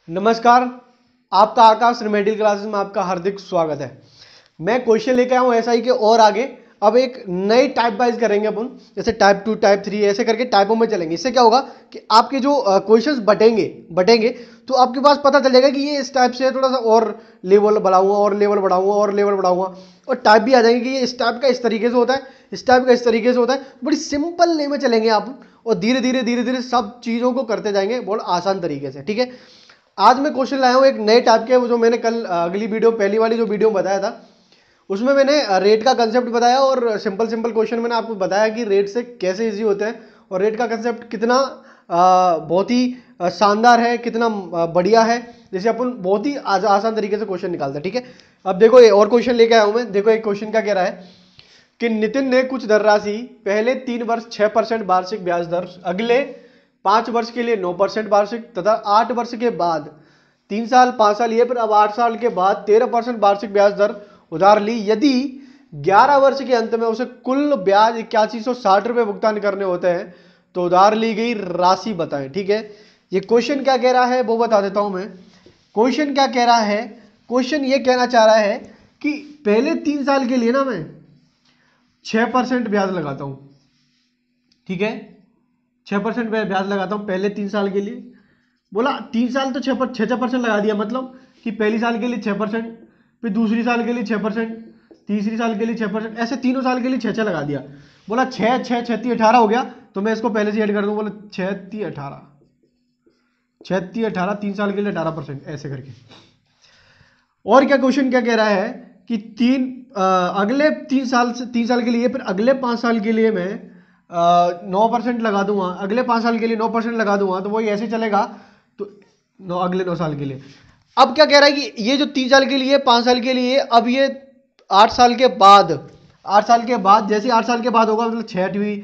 नमस्कार। आपका आकाश remedial classes में आपका हार्दिक स्वागत है। मैं क्वेश्चन लेके आया हूँ एसआई के और आगे। अब एक नई टाइप वाइज करेंगे अपन, जैसे टाइप 2 टाइप 3 ऐसे करके टाइपों में चलेंगे। इससे क्या होगा कि आपके जो क्वेश्चंस बटेंगे बटेंगे तो आपके पास पता चल जाएगा कि ये इस टाइप से है, थोड़ा सा और लेवल बढ़ाऊंगा और लेवल बढ़ाऊंगा और लेवल बढ़ाऊंगा, और टाइप भी आ जाएंगे कि ये इस टाइप का इस तरीके से होता है, इस टाइप का इस तरीके से होता है। बड़ी सिंपल वे में चलेंगे आप, और धीरे धीरे धीरे धीरे सब चीज़ों को करते जाएंगे बहुत आसान तरीके से। ठीक है, आज मैं क्वेश्चन लाया हूँ एक नए टाइप के, वो जो मैंने कल अगली वीडियो पहली वाली जो वीडियो बताया था उसमें मैंने रेट का कंसेप्ट बताया, और सिंपल सिंपल क्वेश्चन मैंने आपको बताया कि रेट से कैसे इजी होते हैं, और रेट का कंसेप्ट कितना बहुत ही शानदार है, कितना बढ़िया है, जैसे अपन बहुत ही आसान तरीके से क्वेश्चन निकालते हैं। ठीक है, अब देखो ये और क्वेश्चन लेके आया हूँ मैं। देखो एक क्वेश्चन क्या कह रहा है कि नितिन ने कुछ धनराशि पहले 3 वर्ष 6% वार्षिक ब्याज दर, अगले 5 वर्ष के लिए 9% वार्षिक तथा 8 वर्ष के बाद 3 साल 5 साल ये पर अब 8 साल के बाद 13% वार्षिक ब्याज दर उधार ली। यदि 11 वर्ष के अंत में उसे कुल ब्याज 8160 रुपये भुगतान करने होते हैं तो उधार ली गई राशि बताएं। ठीक है, ये क्वेश्चन क्या कह रहा है वो बता देता हूं मैं। क्वेश्चन क्या कह रहा है, क्वेश्चन ये कहना चाह रहा है कि पहले 3 साल के लिए ना मैं 6% ब्याज लगाता हूं। ठीक है, 6% ब्याज लगाता हूं पहले 3 साल के लिए। बोला 3 साल तो 6% लगा दिया, मतलब कि पहली साल के लिए 6%, फिर दूसरी साल के लिए 6%, तीसरी साल के लिए 6%, ऐसे तीनों साल के लिए 6 लगा दिया। बोला 6 6 36 18 हो गया, तो मैं इसको पहले से ऐड कर दूं। बोला 36 18 36 18 3 साल के लिए 18%, ऐसे करके। और क्या क्वेश्चन क्या कह रहा है कि अगले 3 साल से 3 साल के लिए, फिर अगले 5 साल के लिए मैं 9% लगा दूंगा, अगले 5 साल के लिए 9% लगा दूंगा, तो वही ऐसे चलेगा। तो अगले 9 साल के लिए अब क्या कह रहा है कि ये जो 3 साल के लिए 5 साल के लिए, अब ये 8 साल के बाद, 8 साल के बाद, जैसे 8 साल के बाद होगा मतलब 6वीं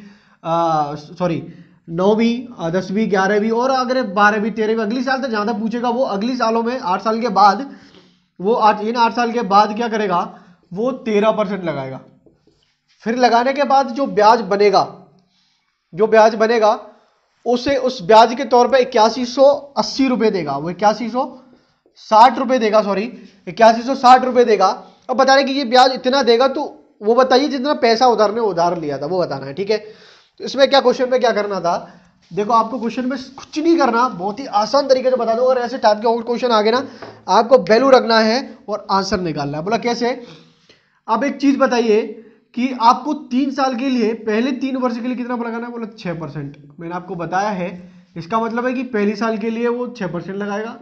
सॉरी 9वीं 10वीं 11वीं और अगर 12वीं 13वीं अगली साल तक जहां तक पूछेगा वो अगली सालों में 8 साल के बाद, वो इन 8 साल के बाद क्या करेगा, वो 13% लगाएगा। फिर लगाने के बाद जो ब्याज बनेगा, जो ब्याज बनेगा उसे उस ब्याज के तौर पे 8180 रुपए देगा, वो 8160 रुपए देगा, सॉरी 8160 रुपए देगा। अब बता रहे कि ये ब्याज इतना देगा, तो वो बताइए जितना पैसा उधार लिया था वो बताना है। ठीक है, तो इसमें क्या क्वेश्चन में क्या करना था, देखो आपको क्वेश्चन में कुछ नहीं करना, बहुत ही आसान तरीके से बता दो, और ऐसे टाइप के और क्वेश्चन आगे ना आपको वैल्यू रखना है और आंसर निकालना है। बोला कैसे, अब एक चीज बताइए कि आपको 3 साल के लिए पहले 3 वर्ष के लिए कितना लगाना है। बोला 6%। मैंने आपको बताया है, इसका मतलब है कि पहली साल के लिए वो 6% लगाएगा,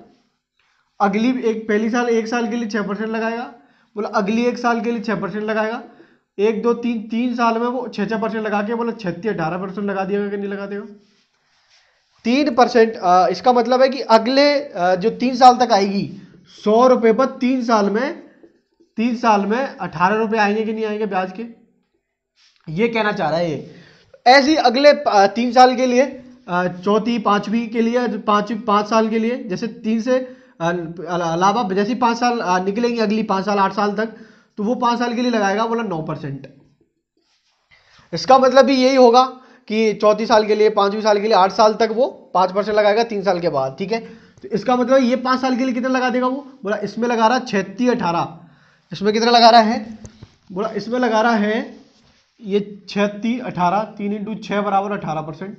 अगली पहली साल 1 साल के लिए 6% लगाएगा, बोला अगली 1 साल के लिए 6% लगाएगा, 1 2 3 3 साल में वो 6% लगा के, बोला 36 18% लगा दिएगा कि नहीं लगा देगा 3%। इसका मतलब है कि अगले जो 3 साल तक आएगी 100 रुपए पर 3 साल में 18 रुपए आएंगे कि नहीं आएंगे ब्याज के, ये कहना चाह रहा है ये। ऐसे ही अगले 3 साल के लिए, चौथी पांचवी के लिए, 5 साल के लिए, जैसे 3 से अलावा जैसे 5 साल निकलेंगे, अगली 5 साल 8 साल तक, तो वो 5 साल के लिए लगाएगा, बोला 9%। इसका मतलब भी यही होगा कि चौथी साल के लिए, पांचवी साल के लिए, 8 साल तक वो 5% लगाएगा 3 साल के बाद। ठीक है, तो इसका मतलब ये 5 साल के लिए कितना लगा देगा वो, बोला इसमें लगा रहा 36 18, इसमें कितना लगा रहा है, बोला इसमें लगा रहा है ये 36 18, 3 × 6 बराबर 18%।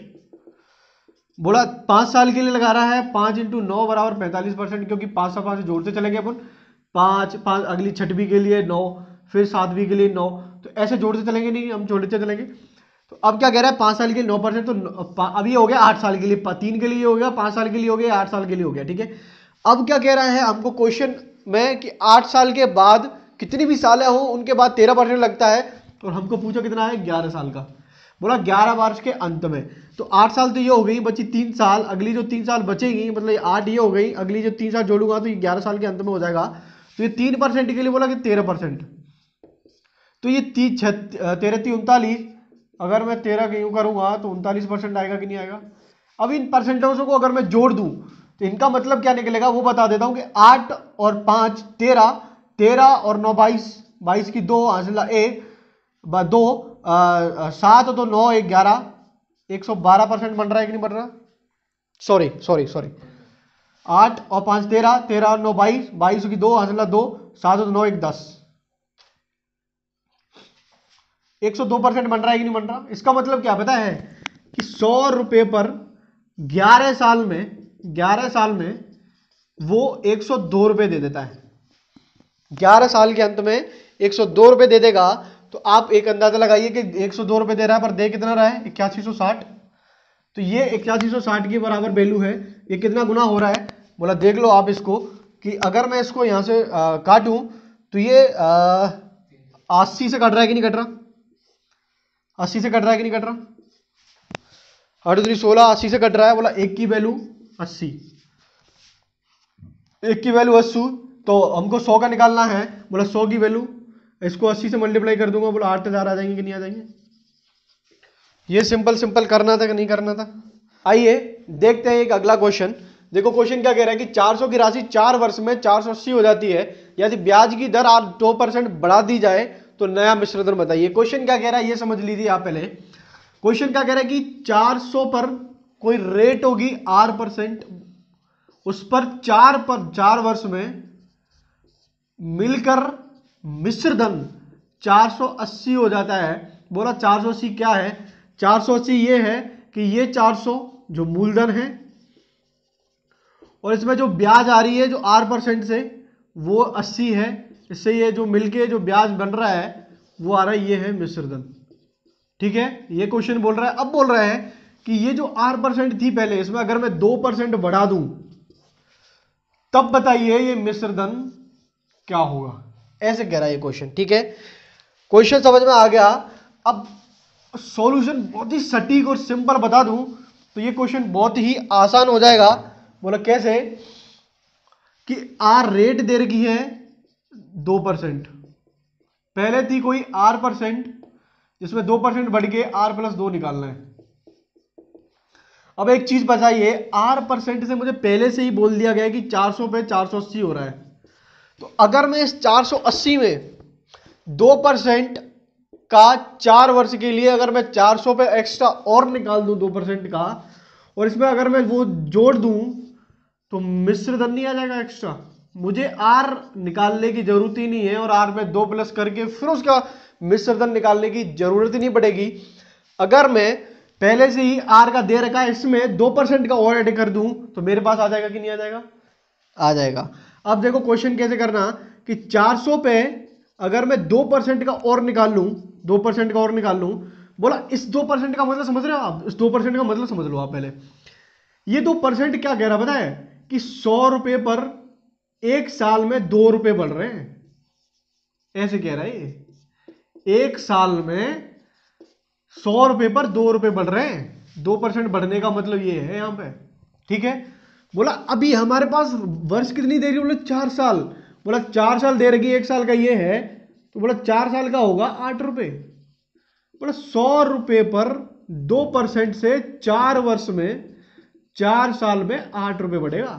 बोला 5 साल के लिए लगा रहा है 5 × 9 बराबर 45%, क्योंकि 5 से 5 जोड़ते चलेंगे अपन, 5 5 अगली 6वीं के लिए 9, फिर 7वीं के लिए 9, तो ऐसे जोड़ते चलेंगे, नहीं हम जोड़ते चलेंगे। तो अब क्या कह रहा है 5 साल के लिए 9%, तो अब ये हो गया 8 साल के लिए, 3 के लिए हो गया, 5 साल के लिए हो गया, 8 साल के लिए हो गया। ठीक है, अब क्या कह रहा है हमको क्वेश्चन में कि 8 साल के बाद कितनी भी सालें हो उनके बाद 13% लगता है, और हमको पूछो कितना है 11 साल का। बोला 11 वर्ष के अंत में, तो 8 साल तो ये हो गई, बची 3 साल, अगली जो 3 साल बचेगी, मतलब 8 ये हो गई, अगली जो 3 साल जोड़ूंगा तो ये 11 साल के अंत में हो जाएगा। तो ये 3% के लिए बोला कि 13%, तो ये 13 39, अगर मैं 13 यूं करूंगा तो 39% आएगा कि नहीं आएगा। अब इन परसेंटेजों को अगर मैं जोड़ दूं तो इनका मतलब क्या निकलेगा वो बता देता हूं कि 8 और 5 13, 13 और 9 22, 22 की 2 हासिल 1 2, 7 तो 9 1 11, 112% बन रहा है कि नहीं बन रहा, सॉरी सॉरी सॉरी 8 और 5 13, 13 और 9 22, 22 की 2 हासिल 2, 7 और 9 1 10। 102% बन रहा है कि नहीं बन रहा? इसका मतलब क्या पता है कि 100 रुपए पर 11 साल में वो 102 रुपए दे देता है। 11 साल के अंत में 102 रुपए दे देगा। तो आप एक अंदाजा लगाइए कि 102 रुपए दे रहा है पर दे कितना रहा है? 8160। तो ये 8160 के बराबर वैल्यू है। ये कितना गुना हो रहा है? बोला देख लो आप इसको कि अगर मैं इसको यहां से काटूं तो ये 80 से कट रहा है कि नहीं कट रहा? 80 से कट रहा है कि नहीं कट रहा? 8 3 16, 80 से कट रहा है। बोला 1 की वैल्यू 80, 1 की वैल्यू 80, तो हमको 100 का निकालना है। बोला 100 की वैल्यू, इसको 80 से मल्टीप्लाई कर दूंगा। बोला 8000 आ जाएंगे कि नहीं आ जाएंगे? ये सिंपल करना था कि नहीं करना था? आइए देखते हैं एक अगला क्वेश्चन। देखो क्वेश्चन क्या कह रहा है कि 400 की राशि 4 वर्ष में 480 हो जाती है। यदि ब्याज की दर 2% बढ़ा दी जाए तो नया मिश्र दर बताइए। क्वेश्चन क्या कह रहा है ये समझ लीजिए आप पहले। क्वेश्चन क्या कह रहा है कि 400 पर कोई रेट होगी R%, उस पर 4 वर्ष में मिलकर मिश्र धन 480 हो जाता है। बोला 480 क्या है? 480 ये है कि ये 400 जो मूलधन है और इसमें जो ब्याज आ रही है जो R% से वो 80 है। इससे ये जो मिलके जो ब्याज बन रहा है वो आ रहा है, ये है मिश्र धन। ठीक है, ये क्वेश्चन बोल रहा है। अब बोल रहा है कि ये जो R% थी पहले, इसमें अगर मैं 2% बढ़ा दूं तब बताइए ये मिश्र धन क्या होगा? ऐसे कह रहा है ये क्वेश्चन। ठीक है, क्वेश्चन समझ में आ गया। अब सॉल्यूशन बहुत ही सटीक और सिंपल बता दूं तो ये क्वेश्चन बहुत ही आसान हो जाएगा। बोला कैसे कि आर रेट दे रखी है 2%, पहले थी कोई R% जिसमें 2% बढ़ के R+2 निकालना है। अब एक चीज बताइए, R% से मुझे पहले से ही बोल दिया गया है कि 400 पे 480 हो रहा है। तो अगर मैं इस 480 में 2% का 4 वर्ष के लिए अगर मैं 400 पे एक्स्ट्रा और निकाल दूं 2% का, और इसमें अगर मैं वो जोड़ दूं तो मिश्र धन नहीं आ जाएगा एक्स्ट्रा? मुझे आर निकालने की जरूरत ही नहीं है और आर में 2 प्लस करके फिर उसका मिश्र धन निकालने की जरूरत ही नहीं पड़ेगी। अगर मैं पहले से ही आर का दे रखा है, इसमें 2% का और ऐड कर दूं तो मेरे पास आ जाएगा कि नहीं आ जाएगा? आ जाएगा। अब देखो क्वेश्चन कैसे करना कि 400 पे अगर मैं 2% का और निकाल लूं, 2% का और निकाल लूं, बोला इस 2% का मतलब समझ रहे हो आप? इस 2% का मतलब समझ लो आप पहले। ये 2% क्या कह रहा पता है कि 100 रुपए पर 1 साल में 2 रुपए बढ़ रहे हैं। ऐसे कह रहा है ये, 1 साल में 100 रुपए पर 2 रुपए बढ़ रहे हैं। 2% बढ़ने का मतलब ये है यहां पे। ठीक है, बोला अभी हमारे पास वर्ष कितनी दे रही है? बोले 4 साल। बोला 4 साल दे रही, 1 साल का ये है, तो बोला 4 साल का होगा 8 रुपए। बोला 100 रुपए पर 2% से 4 वर्ष में 4 साल में 8 रुपए बढ़ेगा।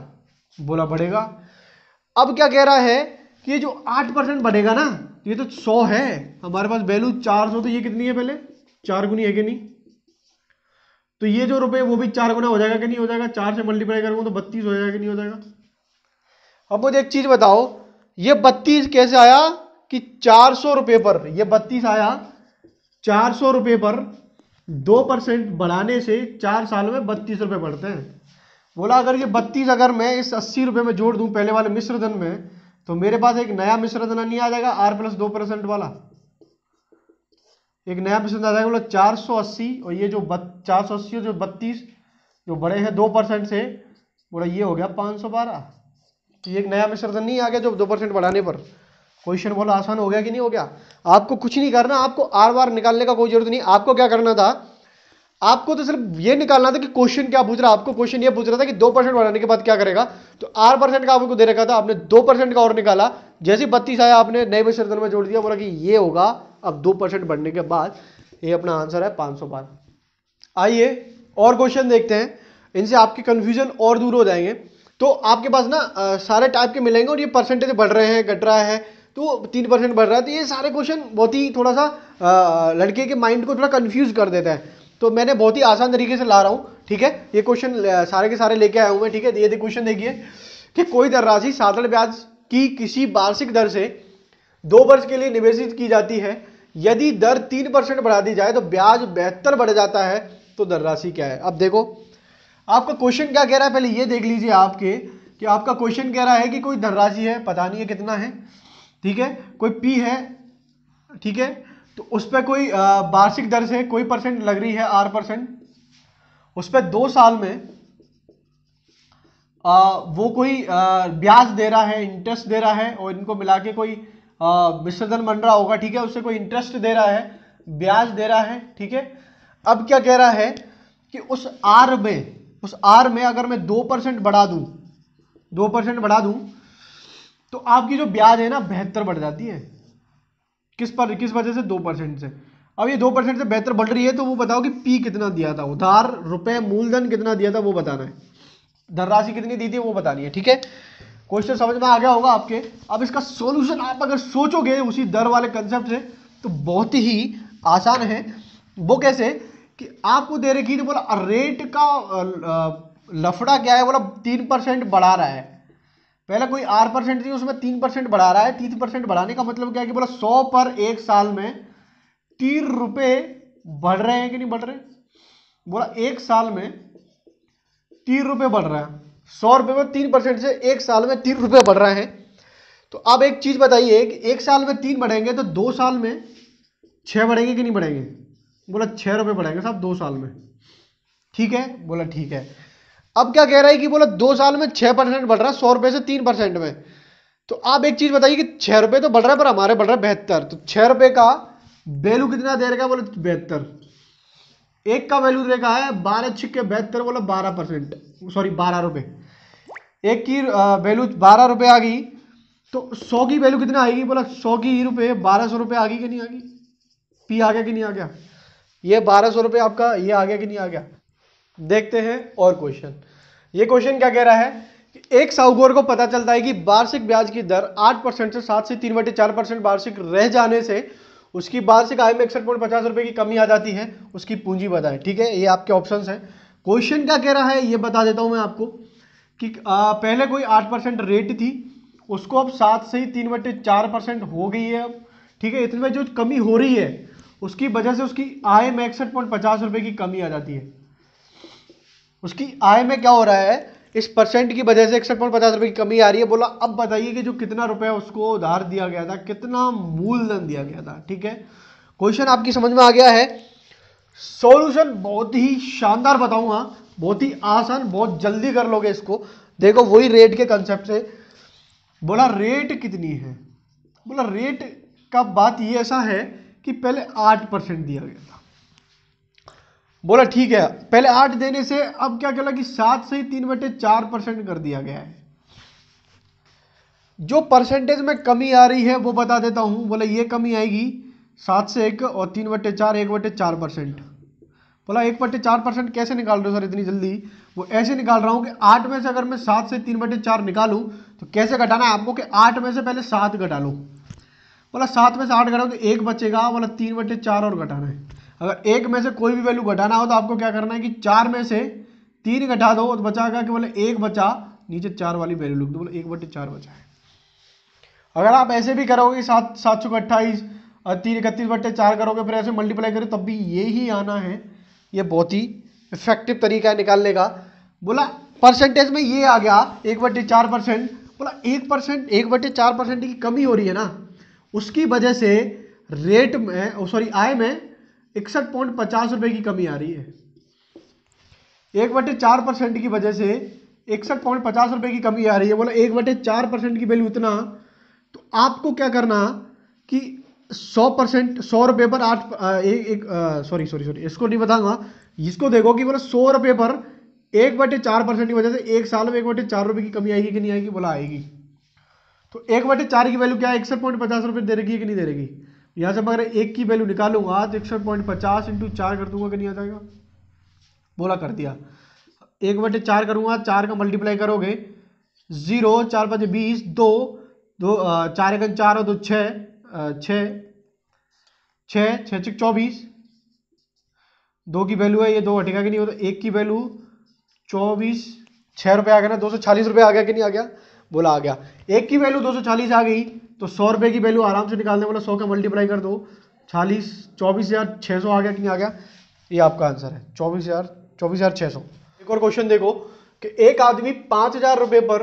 बोला बढ़ेगा। अब क्या कह रहा है कि ये जो 8% बढ़ेगा ना, ये तो 100 है हमारे पास वैल्यू 400, तो ये कितनी है पहले? 4 गुनी है कि नहीं? तो ये जो रुपए वो भी 4 गुना हो जाएगा कि नहीं हो जाएगा? 4 से मल्टीप्लाई करूंगा तो 32 हो जाएगा कि नहीं हो जाएगा? अब मुझे एक चीज बताओ, ये 32 कैसे आया कि 400 रुपए पर ये 32 आया? 400 रुपए पर 2% बढ़ाने से 4 साल में 32 रुपए बढ़ते हैं। बोला अगर ये 32 अगर मैं इस 80 रुपए में जोड़ दूं पहले वाले मिश्र धन में, तो मेरे पास एक नया मिश्र धन नहीं आ जाएगा R+2% वाला? एक नया मिश्र धन आ जाएगा। बोला 480 और ये जो 480 और जो 32 जो बड़े हैं 2% से, बोला ये हो गया 512। तो ये एक नया मिश्र धन नहीं आ गया जो 2% बढ़ाने पर। क्वेश्चन बोला आसान हो गया कि नहीं हो गया? आपको कुछ नहीं करना, आपको आर बार निकालने का कोई जरूरत नहीं। आपको क्या करना था, आपको तो सिर्फ ये निकालना था कि क्वेश्चन क्या पूछ रहा है। आपको क्वेश्चन ये पूछ रहा था कि 2% बढ़ाने के बाद क्या करेगा, तो R% का आपको दे रखा था, आपने 2% का और निकाला। जैसे 32 आया आपने नए मिश्र धन में जोड़ दिया, बोला कि ये होगा अब 2% बढ़ने के बाद। ये अपना आंसर है 512। आइए और क्वेश्चन देखते हैं, इनसे आपके कंफ्यूजन और दूर हो जाएंगे। तो आपके पास ना सारे टाइप के मिलेंगे और ये परसेंटेज बढ़ रहे हैं घट रहा है, तो 3% बढ़ रहा है। तो ये सारे क्वेश्चन बहुत ही थोड़ा सा लड़के के माइंड को थोड़ा कंफ्यूज कर देता है, तो मैंने बहुत ही आसान तरीके से ला रहा हूँ। ठीक है, ये क्वेश्चन सारे के सारे लेके आया हूं मैं। ठीक है, ये क्वेश्चन देखिए कि कोई धनराशि साधारण ब्याज की किसी वार्षिक दर से 2 वर्ष के लिए निवेशित की जाती है। यदि दर 3% बढ़ा दी जाए तो ब्याज 72 बढ़ जाता है, तो धनराशि क्या है। अब देखो आपका क्वेश्चन क्या कह रहा है, पहले ये देख लीजिए आपके कि आपका क्वेश्चन कह रहा है कि कोई धनराशि है, पता नहीं है कितना है, ठीक है, कोई पी है, ठीक है, तो उस पर कोई वार्षिक दर से कोई परसेंट लग रही है R%, उस पर 2 साल में वो कोई ब्याज दे रहा है, इंटरेस्ट दे रहा है, और इनको मिला के कोई मिश्रधन बन रहा होगा, ठीक है, उससे कोई इंटरेस्ट दे रहा है, ब्याज दे रहा है, ठीक है। अब क्या कह रहा है कि उस आर में अगर मैं 2% बढ़ा दूं, 2% बढ़ा दूं तो आपकी जो ब्याज है ना 72 बढ़ जाती है। किस वजह से? 2% से। अब ये 2% से 72 बढ़ रही है, तो वो बताओ कि पी कितना दिया था, उधार रुपए मूलधन कितना दिया था वो बताना है, धनराशि कितनी दी थी वो बतानी है। ठीक है, क्वेश्चन समझ में आ गया होगा आपके। अब इसका सॉल्यूशन आप अगर सोचोगे उसी दर वाले कंसेप्ट से तो बहुत ही आसान है। वो कैसे कि आपको दे रखी तो बोला रेट का लफड़ा क्या है, बोला 3% बढ़ा रहा है, पहले कोई R% थी उसमें 3% बढ़ा रहा है। 3% बढ़ाने का मतलब क्या है कि बोला 100 पर 1 साल में 3 रुपए बढ़ रहे हैं कि नहीं बढ़ रहे, बोला 1 साल में 3 रुपए बढ़ रहा है, 100 रुपए में 3% से 1 साल में 3 रुपए बढ़ रहा है। तो अब एक चीज बताइए कि 1 साल में 3 बढ़ेंगे तो 2 साल में 6 बढ़ेंगे कि नहीं बढ़ेंगे, बोला 6 रुपए बढ़ेंगे साहब 2 साल में, ठीक है, बोला ठीक है। अब क्या कह रहा है कि बोला 2 साल में 6% बढ़ रहा है 100 रुपए से 3% में। तो आप एक चीज बताइए कि 6 रुपए तो बढ़ रहा है पर हमारे बढ़ रहा है 72, तो 6 रुपए का वैल्यू कितना दे रखा है, बोले 72। एक का वैल्यू दे रखा है 12 छिक्के 72, बोला 12%, सॉरी 12 रुपए। एक की वैल्यू 12 रुपए आ गई, तो 100 की वैल्यू कितना आएगी, बोला 100 की रुपए 1200 रुपए आ गई कि नहीं आ गई, पी आ गया कि नहीं आ गया, ये 1200 रुपए आपका ये आ गया कि नहीं आ गया। देखते हैं और क्वेश्चन। ये क्वेश्चन क्या कह रहा है कि एक साहूकार को पता चलता है कि वार्षिक ब्याज की दर 8% से 7 से 3/4% वार्षिक रह जाने से उसकी वार्षिक आय में 61.50 रुपए की कमी आ जाती है, उसकी पूंजी बताएं। ठीक है, ये आपके ऑप्शंस हैं। क्वेश्चन क्या कह रहा है ये बता देता हूं मैं आपको कि पहले कोई 8% रेट थी, उसको अब 7 से ही 3/4% हो गई है अब, ठीक है। इतने में जो कमी हो रही है उसकी वजह से उसकी आय में 61.50 रुपए की कमी आ जाती है। उसकी आय में क्या हो रहा है, इस परसेंट की वजह से 61.50 रुपए की कमी आ रही है। बोला अब बताइए कि जो कितना रुपया उसको उधार दिया गया था, कितना मूलधन दिया गया था। ठीक है, क्वेश्चन आपकी समझ में आ गया है। सॉल्यूशन बहुत ही शानदार बताऊंगा, बहुत ही आसान, बहुत जल्दी कर लोगे इसको। देखो वही रेट के कंसेप्ट से, बोला रेट कितनी है, बोला रेट का बात ये ऐसा है कि पहले 8% दिया गया था, बोला ठीक है, पहले 8 देने से अब क्या कहला कि 7 से ही 3/4% कर दिया गया है। जो परसेंटेज में कमी आ रही है वो बता देता हूं, बोला ये कमी आएगी 7 से 1 और 3/4 1/4%। बोला 1/4% कैसे निकाल रहे हो सर इतनी जल्दी, वो ऐसे निकाल रहा हूं कि 8 में से अगर मैं 7 से 3/4 निकालूं तो कैसे घटाना है आपको कि 8 में से पहले 7 घटा लो। बोला 7 में से 8 घटाओ तो 1 बचेगा, बोला 3/4 और घटाना है। अगर 1 में से कोई भी वैल्यू घटाना हो तो आपको क्या करना है कि 4 में से 3 घटा दो तो बचाएगा कि बोले 1 बचा, नीचे 4 वाली वैल्यू लिख दो, बोले 1/4 बचा है। अगर आप ऐसे भी करोगे 728 और 3 31/4 करोगे फिर ऐसे मल्टीप्लाई करो तब भी ये ही आना है। ये बहुत ही इफेक्टिव तरीका है निकालने का। बोला परसेंटेज में ये आ गया 1/4%, बोला 1% 1/4% की कमी हो रही है ना, उसकी वजह से रेट में सॉरी आय में 61.50 रुपए की कमी आ रही है। 1/4% की वजह से 61.50 रुपए की कमी आ रही है। बोला 1/4% की वैल्यू इतना, तो आपको क्या करना कि 100% 100 रुपए पर 8 सॉरी इसको नहीं बताऊंगा, इसको देखो कि बोला 100 रुपए पर 1/4% की वजह से 1 साल में 1/4 रुपए की कमी आएगी कि नहीं आएगी, बोला आएगी। तो 1/4 की वैल्यू क्या है, 61.50 रुपए दे रही है कि नहीं दे रही। यहां से अगर 1 की वैल्यू निकालूंगा तो 61.50 इंटू 4 कर दूंगा कि नहीं आ जाएगा, बोला कर दिया। 1/4 करूंगा, 4 का मल्टीप्लाई करोगे 0 4 5 20 2 2 4 1 4 और 2 6 6 6 6 24 2 की वैल्यू है, ये 2 हटेगा कि नहीं, हो तो 1 की वैल्यू 24, 6 रुपये आ गया ना, 240 रुपये आ गया कि नहीं आ गया, बोला आ गया। 1 की वैल्यू 240 आ गई तो 100 रुपये की वैल्यू आराम से निकालने, बोला 100 का मल्टीप्लाई कर दो, 24,600 आ गया कि नहीं आ गया, ये आपका आंसर है 24,600। एक और क्वेश्चन देखो कि एक आदमी 5,000 रुपये पर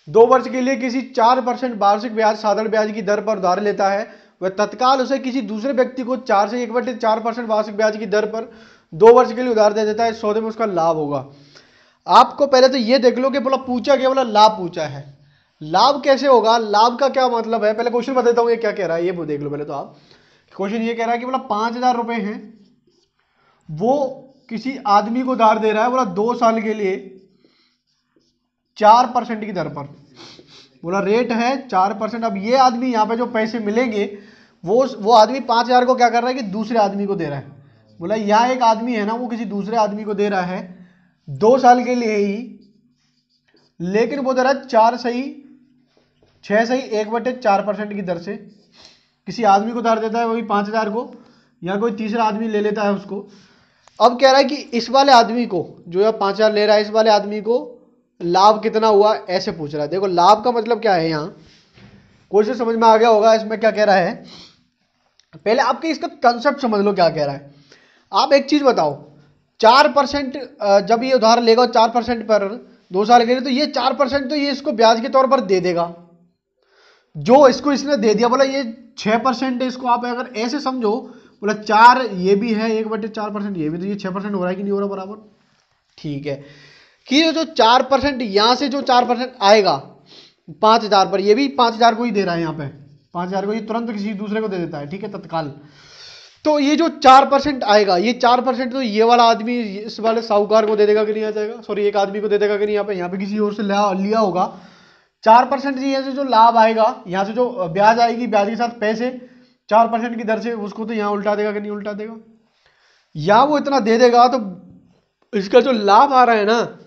2 वर्ष के लिए किसी 4% वार्षिक ब्याज साधारण ब्याज की दर पर उधार लेता है। वह तत्काल उसे किसी दूसरे व्यक्ति को 4 से 1/4% वार्षिक ब्याज की दर पर 2 वर्ष के लिए उधार दे देता है। इस सौदे में उसका लाभ होगा। आपको पहले तो ये देख लो कि बोला पूछा क्या, बोला लाभ पूछा है। लाभ कैसे होगा, लाभ का क्या मतलब है, पहले क्वेश्चन बता देता हूँ ये क्या कह रहा है, ये देख लो पहले तो आप। क्वेश्चन ये कह रहा है कि बोला 5,000 रुपये हैं, वो किसी आदमी को उधार दे रहा है, बोला 2 साल के लिए 4% की दर पर, बोला रेट है 4%। अब ये आदमी यहाँ पे जो पैसे मिलेंगे वो आदमी 5,000 को क्या कर रहा है कि दूसरे आदमी को दे रहा है। बोला यहाँ एक आदमी है ना, वो किसी दूसरे आदमी को दे रहा है 2 साल के लिए ही, लेकिन वो दे रहा है 6/1/4% की दर से। किसी आदमी को उधार देता है, वो भी 5,000 को, या कोई तीसरा आदमी ले लेता है उसको। अब कह रहा है कि इस वाले आदमी को जो है 5,000 ले रहा है, इस वाले आदमी को लाभ कितना हुआ, ऐसे पूछ रहा है। देखो लाभ का मतलब क्या है, यहाँ क्वेश्चन समझ में आ गया होगा। इसमें क्या कह रहा है, पहले आपके इसका कंसेप्ट समझ लो क्या कह रहा है। आप एक चीज बताओ, 4% जब ये उधार लेगा 4% पर 2 साल के लिए, तो ये 4% तो ये इसको ब्याज के तौर पर दे देगा, जो इसको इसने दे दिया। बोला ये 6% है, इसको आप अगर ऐसे समझो, बोला 4 ये भी है, 1/4% ये भी, तो ये 6% हो रहा है कि नहीं हो रहा बराबर। ठीक है कि ये जो 4% यहाँ से जो 4% आएगा 5,000 पर, ये भी 5,000 को ही दे रहा है, यहाँ पे 5,000 को ये तुरंत किसी दूसरे को दे देता है, ठीक है, तत्काल। तो ये जो 4% आएगा, ये 4% तो ये वाला आदमी इस वाले साहूकार को दे देगा कि नहीं आ जाएगा, सॉरी एक आदमी को दे देगा कि नहीं, यहाँ पे किसी और से लिया होगा। 4% यहाँ से जो लाभ आएगा, यहाँ से जो ब्याज आएगी, ब्याज के साथ पैसे 4% की दर से, उसको तो यहाँ उल्टा देगा कि नहीं उल्टा देगा, या वो इतना दे देगा। तो इसका जो लाभ आ रहा है ना,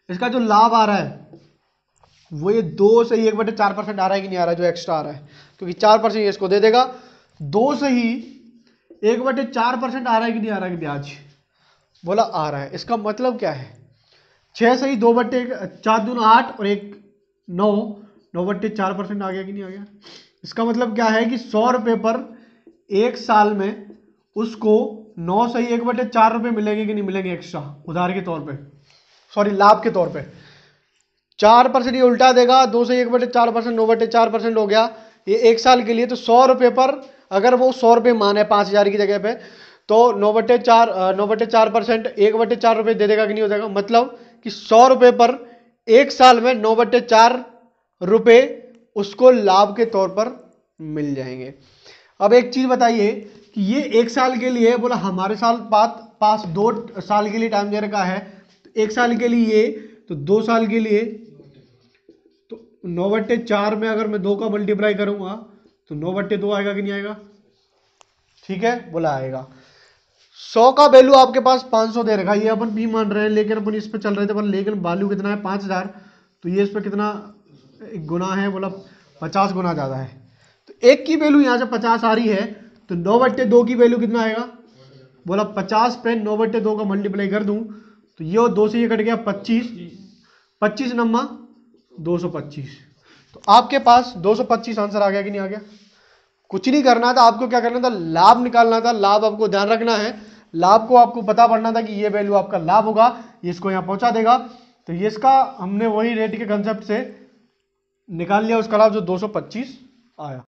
इसका जो लाभ आ रहा है वो ये 2 से 1/4% आ रहा है कि नहीं आ रहा है, जो एक्स्ट्रा आ रहा है, क्योंकि 4% ये इसको दे देगा। 2 से ही 1/4% आ रहा है कि नहीं आ रहा है ब्याज, बोला आ रहा है। इसका मतलब क्या है, 6 से ही 2/4 दूना 8 और 1 9, 9/4% आ गया कि नहीं आ गया। इसका मतलब क्या है कि 100 रुपये पर 1 साल में उसको 9 से ही 1/4 रुपये मिलेंगे कि नहीं मिलेंगे एक्स्ट्रा, उधार के तौर पे, सॉरी लाभ के तौर पे। 4% ये उल्टा देगा, 2 से 1/4%, 9/4% हो गया ये 1 साल के लिए। तो 100 रुपये पर अगर वो 100 रुपये माने 5,000 की जगह पे, तो 9/4%, 1/4 रुपये दे देगा कि नहीं हो जाएगा। मतलब कि 100 रुपये पर 1 साल में 9/4 रुपये उसको लाभ के तौर पर मिल जाएंगे। अब एक चीज बताइए कि ये 1 साल के लिए, बोला हमारे पास 2 साल के लिए टाइम दे रखा है, 1 साल के लिए, तो 2 साल के लिए, तो 9/4 में अगर मैं 2 का मल्टीप्लाई करूंगा तो 9/2 आएगा कि नहीं आएगा, ठीक है, बोला आएगा। 100 का वैल्यू आपके पास 500 दे रखा है, ये अपन भी मान रहे हैं, लेकिन अपन इस पे चल रहे थे, पर लेकिन वैल्यू कितना है 5,000, तो ये इस पे कितना गुना है, बोला 50 गुना ज़्यादा है। तो 1 की वैल्यू यहाँ से 50 आ रही है, तो 9/2 की वैल्यू कितना आएगा, बोला 50 पे 9/2 का मल्टीप्लाई कर दूं तो ये 2 से ये कट गया 25 नम्मा 225। तो आपके पास 225 आंसर आ गया कि नहीं आ गया। कुछ नहीं करना था आपको, क्या करना था, लाभ निकालना था। लाभ आपको ध्यान रखना है, लाभ को आपको पता पड़ना था कि ये वैल्यू आपका लाभ होगा, ये इसको यहाँ पहुंचा देगा। तो ये इसका हमने वही रेट के कंसेप्ट से निकाल लिया उसका लाभ, जो 225 आया।